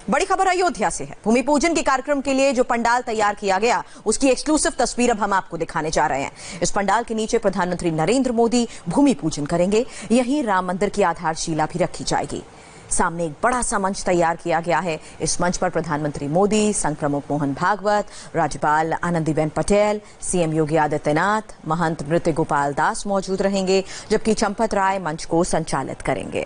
बड़ी खबर अयोध्या से है। भूमि पूजन के कार्यक्रम के लिए जो पंडाल तैयार किया गया, उसकी एक्सक्लूसिव तस्वीर अब हम आपको दिखाने जा रहे हैं। इस पंडाल के नीचे प्रधानमंत्री नरेंद्र मोदी भूमि पूजन करेंगे। यहीं राम मंदिर की आधारशिला भी रखी जाएगी। सामने एक बड़ा सा मंच तैयार किया गया है। इस मंच पर प्रधानमंत्री मोदी, संघ प्रमुख मोहन भागवत, राज्यपाल आनंदीबेन पटेल, सीएम योगी आदित्यनाथ, महंत नृत्य गोपाल दास मौजूद रहेंगे, जबकि चंपत राय मंच को संचालित करेंगे।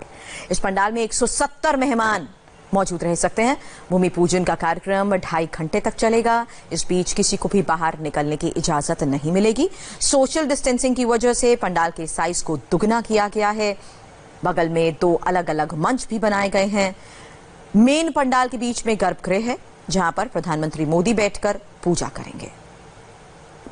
इस पंडाल में 170 मेहमान मौजूद रह सकते हैं। भूमि पूजन का कार्यक्रम 2.5 घंटे तक चलेगा। इस बीच किसी को भी बाहर निकलने की इजाजत नहीं मिलेगी। सोशल डिस्टेंसिंग की वजह से पंडाल के साइज को दुगना किया गया है। बगल में 2 अलग अलग मंच भी बनाए गए हैं। मेन पंडाल के बीच में गर्भगृह है, जहां पर प्रधानमंत्री मोदी बैठकर पूजा करेंगे।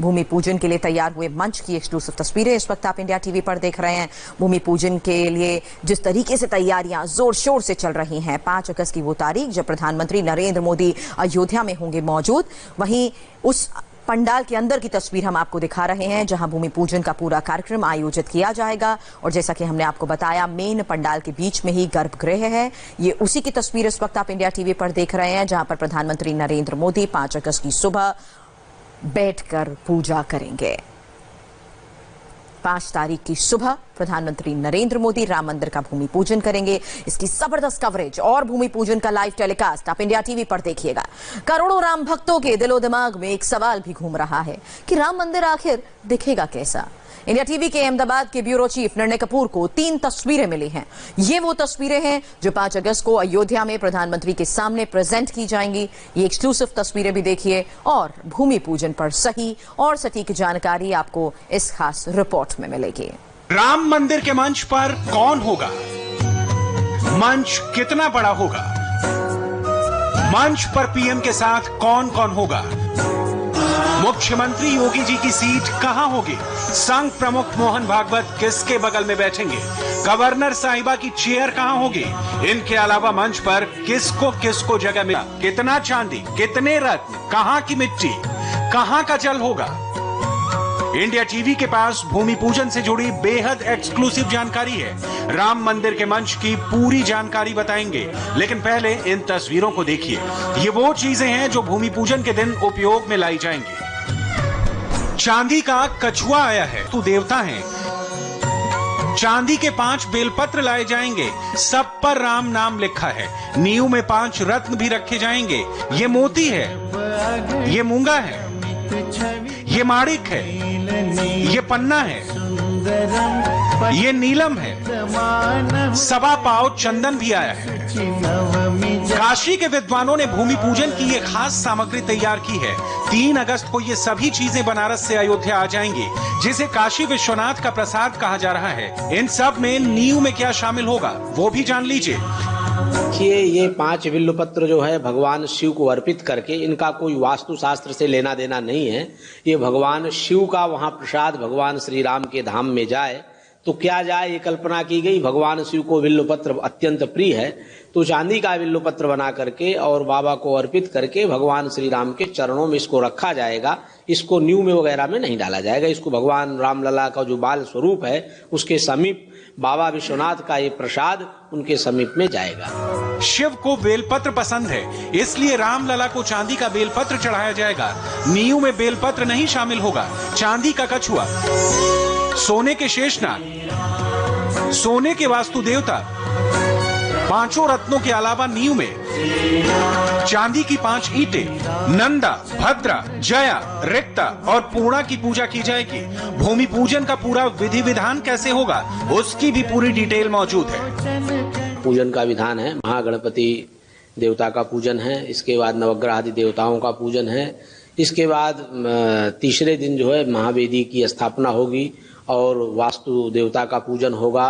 भूमि पूजन के लिए तैयार हुए मंच की एक्सक्लूसिव तस्वीरें इस वक्त आप इंडिया टीवी पर देख रहे हैं। भूमि पूजन के लिए जिस तरीके से तैयारियां जोर शोर से चल रही हैं, 5 अगस्त की वो तारीख जब प्रधानमंत्री नरेंद्र मोदी अयोध्या में होंगे मौजूद, वहीं उस पंडाल के अंदर की तस्वीर हम आपको दिखा रहे हैं, जहां भूमि पूजन का पूरा कार्यक्रम आयोजित किया जाएगा। और जैसा कि हमने आपको बताया, मेन पंडाल के बीच में ही गर्भगृह है। ये उसी की तस्वीर इस वक्त आप इंडिया टीवी पर देख रहे हैं, जहां पर प्रधानमंत्री नरेंद्र मोदी 5 अगस्त की सुबह बैठकर पूजा करेंगे। 5 तारीख की सुबह प्रधानमंत्री नरेंद्र मोदी राम मंदिर का भूमि पूजन करेंगे। इसकी जबरदस्त कवरेज और भूमि पूजन का लाइव टेलीकास्ट आप इंडिया टीवी पर देखिएगा। करोड़ों राम भक्तों के दिलो दिमाग में एक सवाल भी घूम रहा है कि राम मंदिर आखिर दिखेगा कैसा। इंडिया टीवी के अहमदाबाद के ब्यूरो चीफ निर्णय कपूर को 3 तस्वीरें मिली हैं। ये वो तस्वीरें हैं जो 5 अगस्त को अयोध्या में प्रधानमंत्री के सामने प्रेजेंट की जाएंगी। ये एक्सक्लूसिव तस्वीरें भी देखिए और भूमि पूजन पर सही और सटीक जानकारी आपको इस खास रिपोर्ट में मिलेगी। राम मंदिर के मंच पर कौन होगा? मंच कितना बड़ा होगा? मंच पर पीएम के साथ कौन कौन होगा? मुख्यमंत्री योगी जी की सीट कहां होगी? संघ प्रमुख मोहन भागवत किसके बगल में बैठेंगे? गवर्नर साहिबा की चेयर कहां होगी? इनके अलावा मंच पर किसको किसको जगह मिला? कितना चांदी, कितने रत्न, कहां की मिट्टी, कहां का जल होगा? इंडिया टीवी के पास भूमि पूजन से जुड़ी बेहद एक्सक्लूसिव जानकारी है। राम मंदिर के मंच की पूरी जानकारी बताएंगे, लेकिन पहले इन तस्वीरों को देखिए। ये वो चीजें हैं जो भूमि पूजन के दिन उपयोग में लाई जाएंगी। चांदी का कछुआ आया है, तो देवता हैं। चांदी के 5 बेलपत्र लाए जाएंगे, सब पर राम नाम लिखा है। नींव में 5 रत्न भी रखे जाएंगे। ये मोती है, ये मूंगा है, ये माणिक है, ये पन्ना है, ये नीलम है, 1.25 पाव चंदन भी आया है। काशी के विद्वानों ने भूमि पूजन की ये खास सामग्री तैयार की है। 3 अगस्त को ये सभी चीजें बनारस से अयोध्या आ जाएंगी, जिसे काशी विश्वनाथ का प्रसाद कहा जा रहा है। इन सब में नींव में क्या शामिल होगा वो भी जान लीजिए। देखिए, ये 5 बिल्वपत्र जो है भगवान शिव को अर्पित करके, इनका कोई वास्तु शास्त्र से लेना देना नहीं है। ये भगवान शिव का वहां प्रसाद भगवान श्री राम के धाम में जाए तो क्या जाए, ये कल्पना की गई। भगवान शिव को बिल्वपत्र अत्यंत प्रिय है, तो चांदी का बिल्वपत्र बना करके और बाबा को अर्पित करके भगवान श्री राम के चरणों में इसको रखा जाएगा। इसको नींव में वगैरह में नहीं डाला जाएगा। इसको भगवान रामलला का जो बाल स्वरूप है उसके समीप बाबा विश्वनाथ का ये प्रसाद उनके समीप में जाएगा। शिव को बेलपत्र पसंद है, इसलिए रामलला को चांदी का बेलपत्र चढ़ाया जाएगा। नींव में बेलपत्र नहीं शामिल होगा। चांदी का कछुआ, सोने के शेषनाग, सोने के वास्तु देवता, 5 रत्नों के अलावा नींव में चांदी की 5 ईंटें, नंदा, भद्रा, जया, रिक्ता और पूर्णा की पूजा की जाएगी। भूमि पूजन का पूरा विधि विधान कैसे होगा, उसकी भी पूरी डिटेल मौजूद है। पूजन का विधान है, महागणपति देवता का पूजन है, इसके बाद नवग्रह आदि देवताओं का पूजन है, इसके बाद तीसरे दिन जो है महावेदी की स्थापना होगी और वास्तु देवता का पूजन होगा,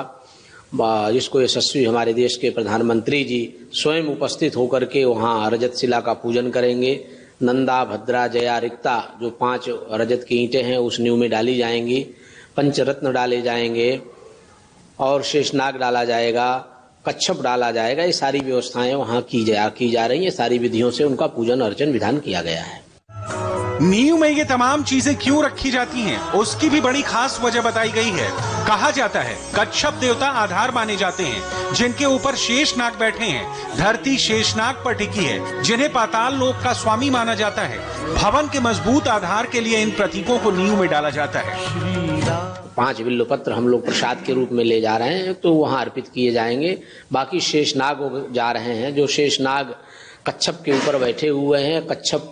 जिसको यशस्वी हमारे देश के प्रधानमंत्री जी स्वयं उपस्थित होकर के वहाँ रजत शिला का पूजन करेंगे। नंदा, भद्रा, जया, रिक्ता जो 5 रजत की ईंटें हैं उस नींव में डाली जाएंगी। पंचरत्न डाले जाएंगे और शेषनाग डाला जाएगा, कच्छप डाला जाएगा। ये सारी व्यवस्थाएं वहाँ की जा रही है। सारी विधियों से उनका पूजन अर्चन विधान किया गया है। नींव में ये तमाम चीजें क्यों रखी जाती हैं, उसकी भी बड़ी खास वजह बताई गई है। कहा जाता है कच्छप देवता आधार माने जाते हैं, जिनके ऊपर शेषनाग बैठे हैं। धरती शेषनाग पर टिकी है, जिन्हें पाताल लोक का स्वामी माना जाता है। भवन के मजबूत आधार के लिए इन प्रतीकों को नींव में डाला जाता है। 5 बिल्वपत्र हम लोग प्रसाद के रूप में ले जा रहे हैं, तो वहां अर्पित किए जाएंगे। बाकी शेषनाग जा रहे हैं, जो शेषनाग कच्छप के ऊपर बैठे हुए हैं। कच्छप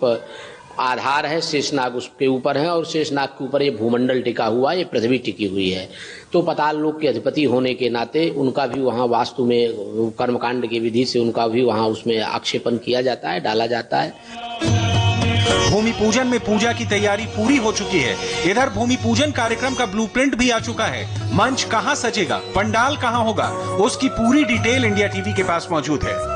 आधार है, शेषनाग उसके ऊपर है, और शेषनाग के ऊपर ये भूमंडल टिका हुआ है, ये पृथ्वी टिकी हुई है। तो पाताल लोक के अधिपति होने के नाते उनका भी वहाँ वास्तु में कर्मकांड की विधि से उनका भी वहाँ उसमें आक्षेपण किया जाता है, डाला जाता है। भूमि पूजन में पूजा की तैयारी पूरी हो चुकी है। इधर भूमि पूजन कार्यक्रम का ब्लूप्रिंट भी आ चुका है। मंच कहाँ सजेगा, पंडाल कहाँ होगा, उसकी पूरी डिटेल इंडिया टीवी के पास मौजूद है।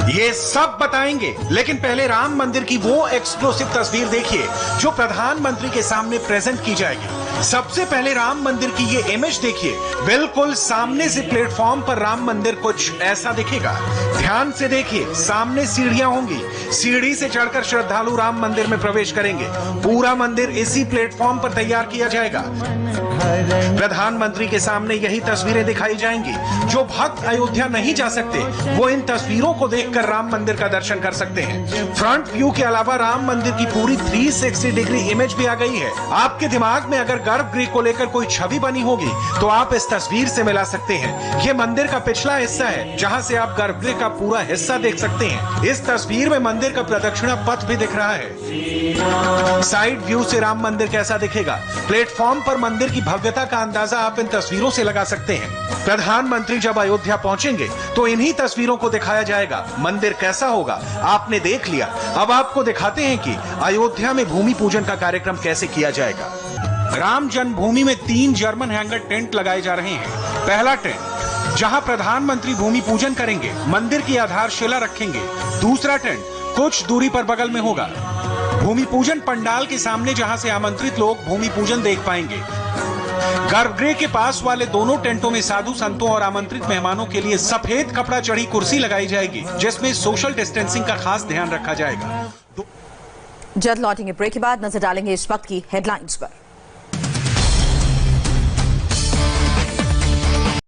ये सब बताएंगे, लेकिन पहले राम मंदिर की वो एक्सक्लूसिव तस्वीर देखिए जो प्रधानमंत्री के सामने प्रेजेंट की जाएगी। सबसे पहले राम मंदिर की ये इमेज देखिए। बिल्कुल सामने से प्लेटफॉर्म पर राम मंदिर कुछ ऐसा दिखेगा। ध्यान से देखिए, सामने सीढ़ियां होंगी। सीढ़ी से चढ़कर श्रद्धालु राम मंदिर में प्रवेश करेंगे। पूरा मंदिर इसी प्लेटफॉर्म पर तैयार किया जाएगा। प्रधानमंत्री के सामने यही तस्वीरें दिखाई जाएंगी। जो भक्त अयोध्या नहीं जा सकते, वो इन तस्वीरों को देखकर राम मंदिर का दर्शन कर सकते हैं। फ्रंट व्यू के अलावा राम मंदिर की पूरी 360 डिग्री इमेज भी आ गई है। आपके दिमाग में अगर गर्भगृह को लेकर कोई छवि बनी होगी, तो आप इस तस्वीर से मिला सकते हैं। ये मंदिर का पिछला हिस्सा है, जहां से आप गर्भगृह का पूरा हिस्सा देख सकते हैं। इस तस्वीर में मंदिर का प्रदक्षिणा पथ भी दिख रहा है। साइड व्यू से राम मंदिर कैसा दिखेगा, प्लेटफॉर्म पर मंदिर की भव्यता का अंदाजा आप इन तस्वीरों से लगा सकते हैं। प्रधानमंत्री जब अयोध्या पहुंचेंगे, तो इन्हीं तस्वीरों को दिखाया जाएगा। मंदिर कैसा होगा आपने देख लिया, अब आपको दिखाते हैं कि अयोध्या में भूमि पूजन का कार्यक्रम कैसे किया जाएगा। राम जन्मभूमि में 3 जर्मन हैंगर टेंट लगाए जा रहे हैं। पहला टेंट जहां प्रधानमंत्री भूमि पूजन करेंगे, मंदिर की आधारशिला रखेंगे। दूसरा टेंट कुछ दूरी पर बगल में होगा, भूमि पूजन पंडाल के सामने, जहां से आमंत्रित लोग भूमि पूजन देख पाएंगे। गर्भगृह के पास वाले दोनों टेंटों में साधु संतों और आमंत्रित मेहमानों के लिए सफेद कपड़ा चढ़ी कुर्सी लगाई जाएगी, जिसमें सोशल डिस्टेंसिंग का खास ध्यान रखा जाएगा। जल्द लौटेंगे ब्रेक के बाद, नजर डालेंगे इस वक्त की हेडलाइंस पर।